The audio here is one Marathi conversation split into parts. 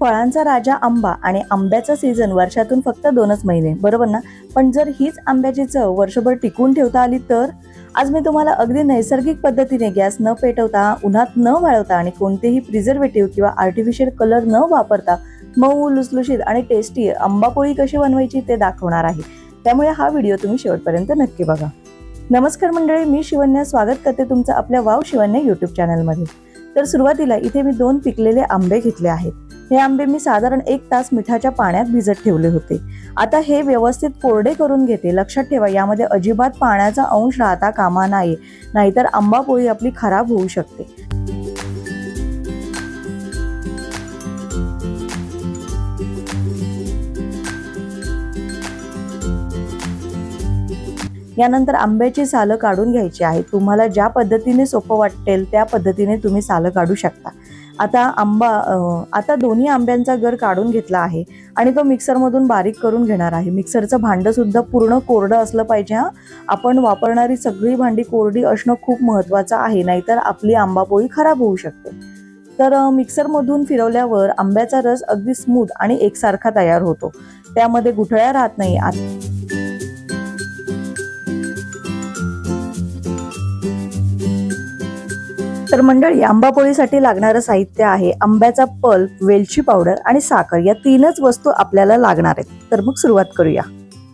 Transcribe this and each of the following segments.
फळांचा राजा आंबा आणि आंब्याचा सीझन वर्षातून फक्त 2च महिने, बरोबर ना? पण जर हीच आंब्याची चव वर्षभर टिकून ठेवता आली तर? आज मी तुम्हाला अगदी नैसर्गिक पद्धतीने गॅस न पेटवता, उन्हात न वाळवता आणि कोणतेही प्रिझर्वेटिव्ह किंवा आर्टिफिशियल कलर न वापरता मऊ, लुसलुशीत आणि टेस्टी आंबापोळी कशी बनवायची ते दाखवणार आहे. त्यामुळे हा व्हिडिओ तुम्ही शेवटपर्यंत नक्की बघा. नमस्कार मंडळी, मी शिवन्या स्वागत करते तुमचं आपल्या वाव शिवन्या यूट्यूब चॅनलमध्ये. तर सुरुवातीला इथे मी 2 पिकलेले आंबे घेतले आहेत. हे आंबे मी साधारण 1 तास मिठाच्या पाण्यात भिजत ठेवले होते. आता हे व्यवस्थित कोरडे करून घेते. लक्षात ठेवा, यामध्ये अजिबात पाण्याचा अंश राहता कामा नये, नाहीतर आंबापोळी आपली खराब होऊ शकते. यानंतर आंब्याची सालं काढून घ्यायची आहे. तुम्हाला ज्या पद्धतीने सोपं वाटेल त्या पद्धतीने तुम्ही सालं काढू शकता. आता दोन्ही आंब्यांचा गर काढून घेतला आहे आणि तो मिक्सरमधून बारीक करून घेणार आहे. मिक्सरचं भांडं सुद्धा पूर्ण कोरडं असलं पाहिजे. आपण वापरणारी सगळी भांडी कोरडी असणं खूप महत्त्वाचं आहे, नाहीतर आपली आंबापोळी खराब होऊ शकते. तर मिक्सरमधून फिरवल्यावर आंब्याचा रस अगदी स्मूथ आणि एकसारखा तयार होतो. त्यामध्ये गुठळ्या राहत नाही. तर मंडळी, आंबापोळीसाठी लागणारं साहित्य आहे आंब्याचा पल्प, वेलची पावडर आणि साखर. या 3च वस्तू आपल्याला लागणार आहेत. तर मग सुरुवात करूया.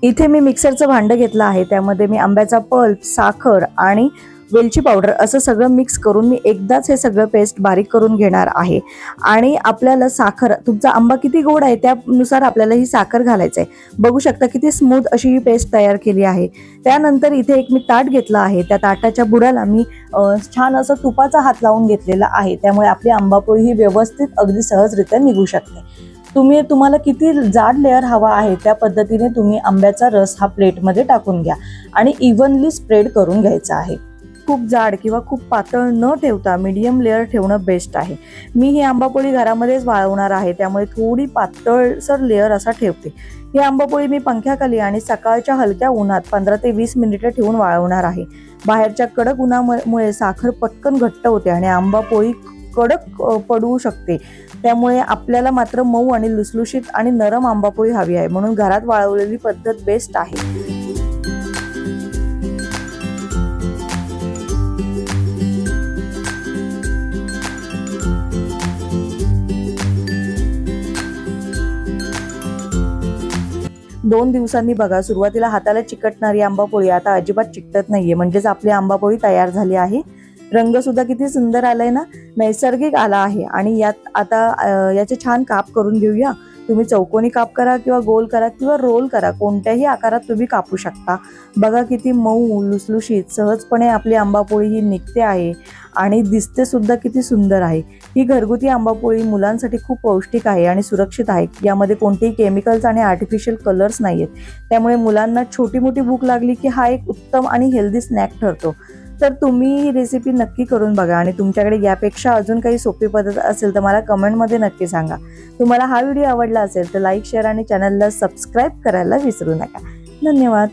इथे मी मिक्सरचं भांडं घेतलं आहे. त्यामध्ये मी आंब्याचा पल्प, साखर आणि वेलची पावडर असं सगळं मिक्स करून मी एकदाच हे सगळं पेस्ट बारीक करून घेणार आहे. आणि आपल्याला साखर, तुमचा आंबा किती गोड आहे त्यानुसार आपल्याला ही साखर घालायचं आहे. बघू शकता किती स्मूथ अशी ही पेस्ट तयार केली आहे. त्यानंतर इथे एक मी ताट घेतला आहे. त्या ताटाच्या बुडाला मी छान असं तुपाचा हात लावून घेतलेला आहे. त्यामुळे आपली आंबापोळी ही व्यवस्थित अगदी सहजरित्या निघू शकते. तुम्हाला किती जाड लेअर हवा आहे त्या पद्धतीने तुम्ही आंब्याचा रस हा प्लेटमध्ये टाकून घ्या आणि इव्हनली स्प्रेड करून घ्यायचा आहे. खूप जाड किंवा खूप पातळ न ठेवता मीडियम लेअर ठेवणं बेस्ट आहे. मी ही आंबापोळी घरामध्येच वाळवणार आहे, त्यामुळे थोडी पातळसर लेअर असा ठेवते. ही आंबापोळी मी पंख्याखाली आणि सकाळच्या हलक्या उन्हात 15 ते 20 मिनिटं ठेवून वाळवणार आहे. बाहेरच्या कडक उन्हामुळे साखर पटकन घट्ट होते आणि आंबापोळी कडक पडू शकते. त्यामुळे आपल्याला मात्र मऊ आणि लुसलुशीत आणि नरम आंबापोळी हवी आहे, म्हणून घरात वाळवलेली पद्धत बेस्ट आहे. 2 दिवसांनी बघा, सुरुवातीला हाताला चिकटणारी आंबापोळी आता अजिबात चिकटत नाहीये. म्हणजेच आपली आंबापोळी तयार झाली आहे. रंग सुद्धा किती सुंदर आलाय ना, नैसर्गिक आला आहे. आणि यात आता याचे छान काप करून घेऊया. तुम्ही चौकोनी काप करा किंवा गोल करा किंवा रोल करा, कोणत्याही आकारात तुम्ही कापू शकता. बघा किती मऊ, लुसलुशीत सहजपणे आपली आंबापोळी ही निघते आहे आणि दिसते सुद्धा किती सुंदर आहे. ही घरगुती आंबापोळी मुलांसाठी खूप पौष्टिक आहे आणि सुरक्षित आहे. यामध्ये कोणतेही केमिकल्स आणि आर्टिफिशियल कलर्स नाही आहेत. त्यामुळे मुलांना छोटी मोठी भूक लागली की हा एक उत्तम आणि हेल्दी स्नॅक ठरतो. तर तुम्ही ही रेसिपी नक्की करून बघा आणि तुमच्याकडे यापेक्षा अजून काही सोपी पद्धत असेल तर मला कमेंटमध्ये नक्की सांगा. तुम्हाला हा व्हिडिओ आवडला असेल तर लाईक, शेअर आणि चॅनलला सबस्क्राईब करायला विसरू नका. धन्यवाद.